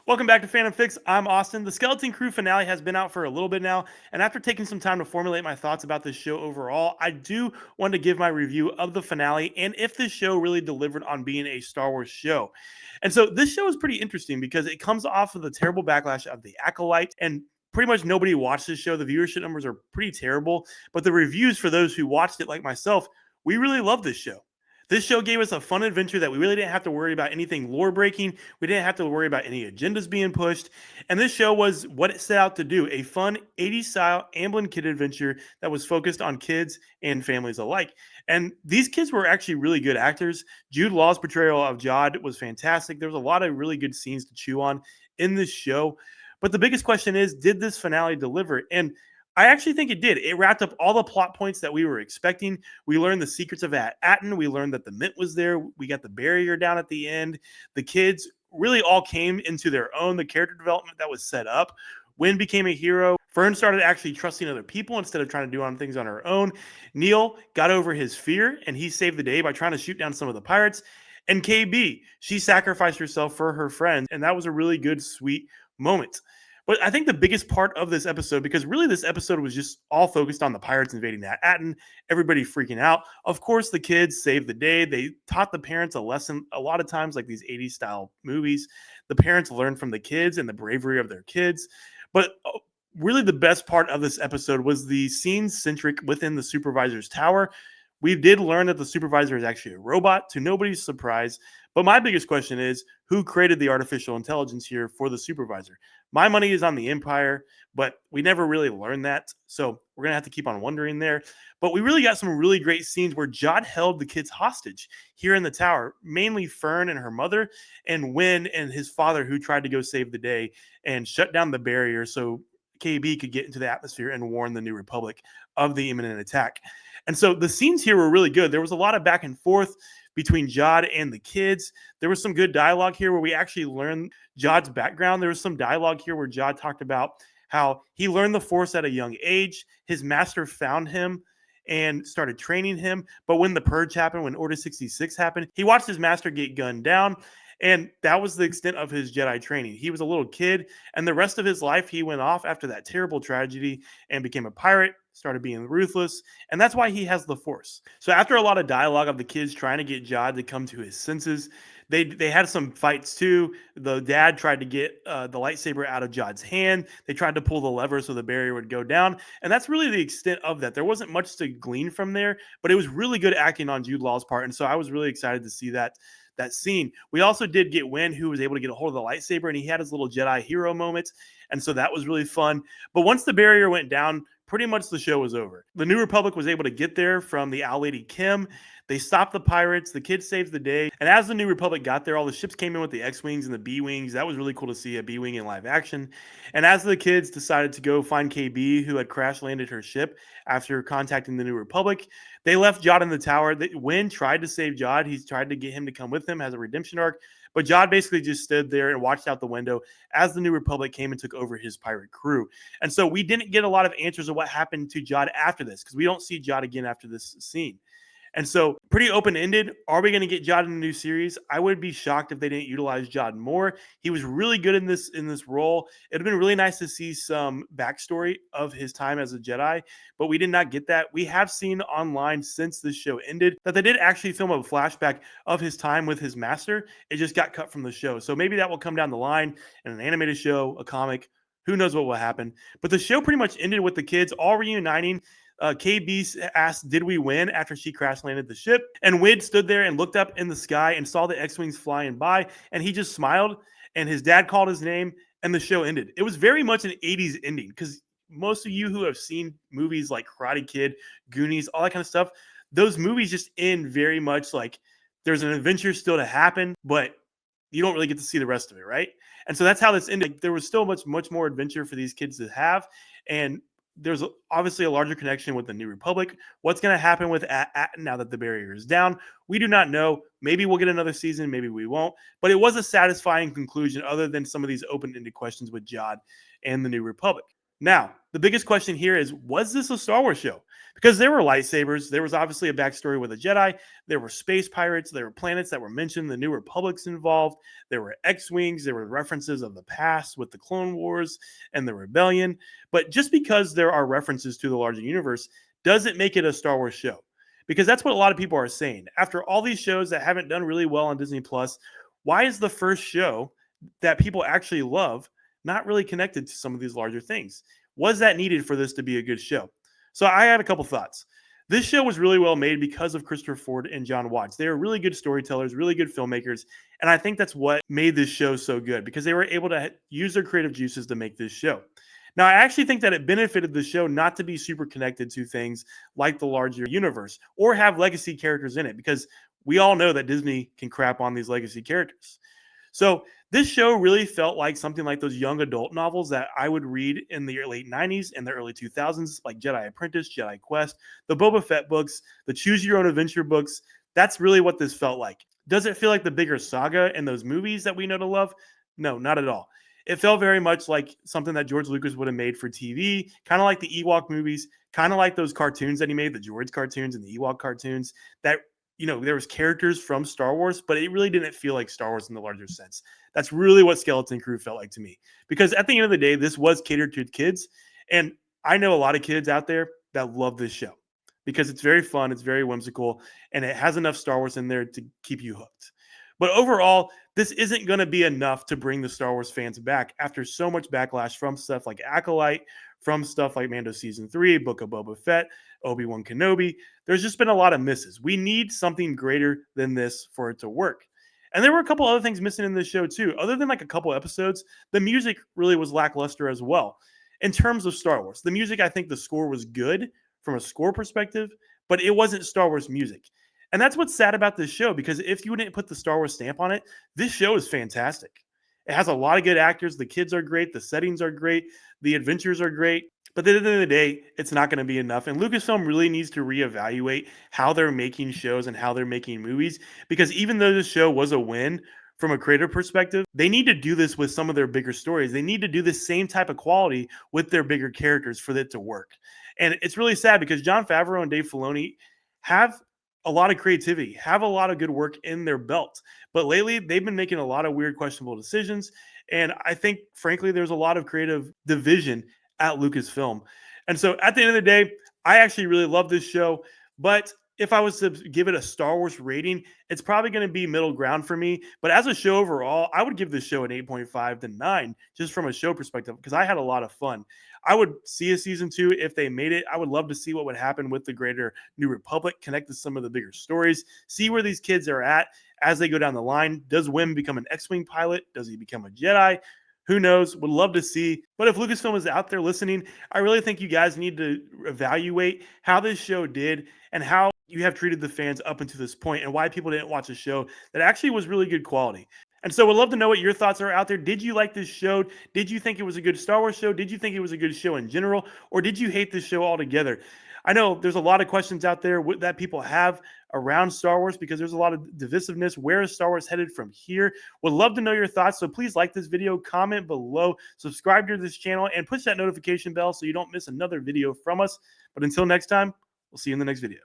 Welcome back to Fandom Fix. I'm Austin. The Skeleton Crew finale has been out for a little bit now, and after taking some time to formulate my thoughts about this show overall, I do want to give my review of the finale and if this show really delivered on being a Star Wars show. And so this show is pretty interesting because it comes off of the terrible backlash of The Acolyte, and pretty much nobody watched this show. The viewership numbers are pretty terrible, but the reviews for those who watched it, like myself, we really love this show. This show gave us a fun adventure that we really didn't have to worry about anything lore breaking. We didn't have to worry about any agendas being pushed. And this show was what it set out to do, a fun 80s style Amblin kid adventure that was focused on kids and families alike. And these kids were actually really good actors. Jude Law's portrayal of Jod was fantastic. There was a lot of really good scenes to chew on in this show. But the biggest question is, did this finale deliver? And I actually think it did. It wrapped up all the plot points that we were expecting. We learned the secrets of Atten. We learned that the Mint was there. We got the barrier down at the end. The kids really all came into their own. The character development that was set up. Wynn became a hero. Fern started actually trusting other people instead of trying to do things on her own. Neil got over his fear, and he saved the day by trying to shoot down some of the pirates. And KB, she sacrificed herself for her friends, and that was a really good, sweet moment. But I think the biggest part of this episode, because really this episode was just all focused on the pirates invading that Atten, everybody freaking out. Of course, the kids saved the day. They taught the parents a lesson. A lot of times, like these 80s style movies, the parents learn from the kids and the bravery of their kids. But really the best part of this episode was the scenes centric within the supervisor's tower. We did learn that the supervisor is actually a robot, to nobody's surprise. But my biggest question is, who created the artificial intelligence here for the supervisor? My money is on the Empire, but we never really learned that. So we're going to have to keep on wondering there. But we really got some really great scenes where Jod held the kids hostage here in the tower, mainly Fern and her mother, and Wynn and his father, who tried to go save the day and shut down the barrier so KB could get into the atmosphere and warn the New Republic of the imminent attack. And so the scenes here were really good. There was a lot of back and forth between Jod and the kids. There was some good dialogue here where we actually learned Jod's background. There was some dialogue here where Jod talked about how he learned the Force at a young age. His master found him and started training him. But when the purge happened, when Order 66 happened, he watched his master get gunned down. And that was the extent of his Jedi training. He was a little kid, and the rest of his life, he went off after that terrible tragedy and became a pirate, started being ruthless, and that's why he has the Force. So after a lot of dialogue of the kids trying to get Jod to come to his senses, they had some fights too. The dad tried to get the lightsaber out of Jod's hand. They tried to pull the lever so the barrier would go down, and that's really the extent of that. There wasn't much to glean from there, but it was really good acting on Jude Law's part, and so I was really excited to see that scene. We also did get Wynn, who was able to get a hold of the lightsaber, and he had his little Jedi hero moment, and so that was really fun. But once the barrier went down, pretty much the show was over. The New Republic was able to get there from the Owl Lady Kim. They stopped the pirates. The kids saved the day. And as the New Republic got there, all the ships came in with the X-Wings and the B-Wings. That was really cool to see a B-Wing in live action. And as the kids decided to go find KB, who had crash landed her ship after contacting the New Republic, they left Jod in the tower. Wynn tried to save Jod. He tried to get him to come with him as a redemption arc. But Jod basically just stood there and watched out the window as the New Republic came and took over his pirate crew. And so we didn't get a lot of answers of what happened to Jod after this, because we don't see Jod again after this scene. And so pretty open-ended. Are we going to get Jod in a new series? I would be shocked if they didn't utilize Jod more. He was really good in this role. It would have been really nice to see some backstory of his time as a Jedi, but we did not get that. We have seen online since this show ended that they did actually film a flashback of his time with his master. It just got cut from the show. So maybe that will come down the line in an animated show, a comic. Who knows what will happen? But the show pretty much ended with the kids all reuniting. KB asked, "Did we win?" after she crash landed the ship. And Wid stood there and looked up in the sky and saw the X-Wings flying by. And he just smiled. And his dad called his name. And the show ended. It was very much an 80s ending, because most of you who have seen movies like Karate Kid, Goonies, all that kind of stuff, those movies just end very much like there's an adventure still to happen, but you don't really get to see the rest of it, right? And so that's how this ended. There was still much more adventure for these kids to have. And there's obviously a larger connection with the New Republic. What's going to happen with Atten now that the barrier is down? We do not know. Maybe we'll get another season. Maybe we won't. But it was a satisfying conclusion other than some of these open-ended questions with Jod and the New Republic. Now, the biggest question here is, was this a Star Wars show? because there were lightsabers. There was obviously a backstory with a Jedi. There were space pirates. There were planets that were mentioned. The New Republic's involved. There were X-wings. There were references of the past with the Clone Wars and the Rebellion. But just because there are references to the larger universe doesn't make it a Star Wars show. Because that's what a lot of people are saying. After all these shows that haven't done really well on Disney Plus, why is the first show that people actually love not really connected to some of these larger things? Was that needed for this to be a good show? So I had a couple thoughts. This show was really well made because of Christopher Ford and John Watts. They are really good storytellers, really good filmmakers, and I think that's what made this show so good because they were able to use their creative juices to make this show. Now, I actually think that it benefited the show not to be super connected to things like the larger universe or have legacy characters in it because we all know that Disney can crap on these legacy characters. So this show really felt like something like those young adult novels that I would read in the late 90s and the early 2000s, like Jedi Apprentice, Jedi Quest, the Boba Fett books, the Choose Your Own Adventure books. That's really what this felt like. Does it feel like the bigger saga in those movies that we know to love? No, not at all. It felt very much like something that George Lucas would have made for TV, kind of like the Ewok movies, kind of like those cartoons that he made, the George cartoons and the Ewok cartoons that there was characters from Star Wars, but it really didn't feel like Star Wars in the larger sense. That's really what Skeleton Crew felt like to me. Because at the end of the day, this was catered to kids. And I know a lot of kids out there that love this show because it's very fun, it's very whimsical, and it has enough Star Wars in there to keep you hooked. But overall, this isn't going to be enough to bring the Star Wars fans back after so much backlash from stuff like Acolyte, from stuff like Mando Season 3, Book of Boba Fett, Obi-Wan Kenobi. There's just been a lot of misses. We need something greater than this for it to work. And there were a couple other things missing in this show too. Other than like a couple episodes, the music really was lackluster as well. In terms of Star Wars, the music, I think the score was good from a score perspective, but it wasn't Star Wars music. And that's what's sad about this show because if you didn't put the Star Wars stamp on it, this show is fantastic. It has a lot of good actors. The kids are great. The settings are great. The adventures are great. But at the end of the day, it's not going to be enough. And Lucasfilm really needs to reevaluate how they're making shows and how they're making movies. Because even though this show was a win from a creator perspective, they need to do this with some of their bigger stories. They need to do the same type of quality with their bigger characters for it to work. And it's really sad because Jon Favreau and Dave Filoni have a lot of creativity, have a lot of good work in their belt. But lately, they've been making a lot of weird, questionable decisions. And I think, frankly, there's a lot of creative division at Lucasfilm. And so at the end of the day, I actually really love this show. But if I was to give it a Star Wars rating, it's probably going to be middle ground for me. But as a show overall, I would give this show an 8.5 to 9, just from a show perspective, because I had a lot of fun. I would see a season 2 if they made it. I would love to see what would happen with the greater New Republic, connect to some of the bigger stories, see where these kids are at as they go down the line. Does Wim become an X-Wing pilot? Does he become a Jedi? Who knows? Would love to see. But if Lucasfilm is out there listening, I really think you guys need to evaluate how this show did and how you have treated the fans up until this point and why people didn't watch a show that actually was really good quality. And so would love to know what your thoughts are out there. Did you like this show? Did you think it was a good Star Wars show? Did you think it was a good show in general? Or did you hate this show altogether? I know there's a lot of questions out there that people have around Star Wars because there's a lot of divisiveness. Where is Star Wars headed from here? Would love to know your thoughts. So please like this video, comment below, subscribe to this channel, and push that notification bell so you don't miss another video from us. But until next time, we'll see you in the next video.